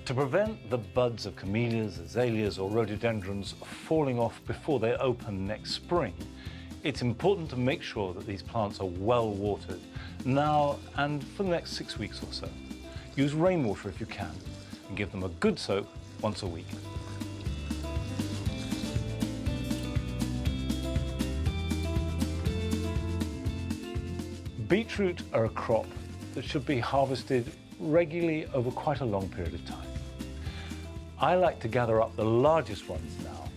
To prevent the buds of camellias, azaleas or rhododendrons falling off before they open next spring, it's important to make sure that these plants are well watered now and for the next 6 weeks or so. Use rainwater if you can and give them a good soak once a week. Beetroot are a crop that should be harvested regularly over quite a long period of time. I like to gather up the largest ones now,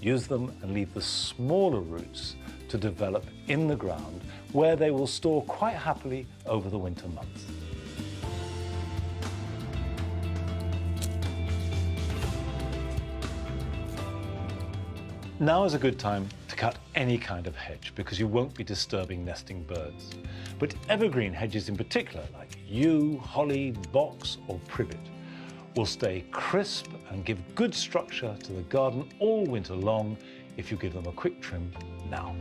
use them and leave the smaller roots to develop in the ground where they will store quite happily over the winter months. Now is a good time to cut any kind of hedge because you won't be disturbing nesting birds. But evergreen hedges in particular, like yew, holly, box or privet, will stay crisp and give good structure to the garden all winter long if you give them a quick trim now.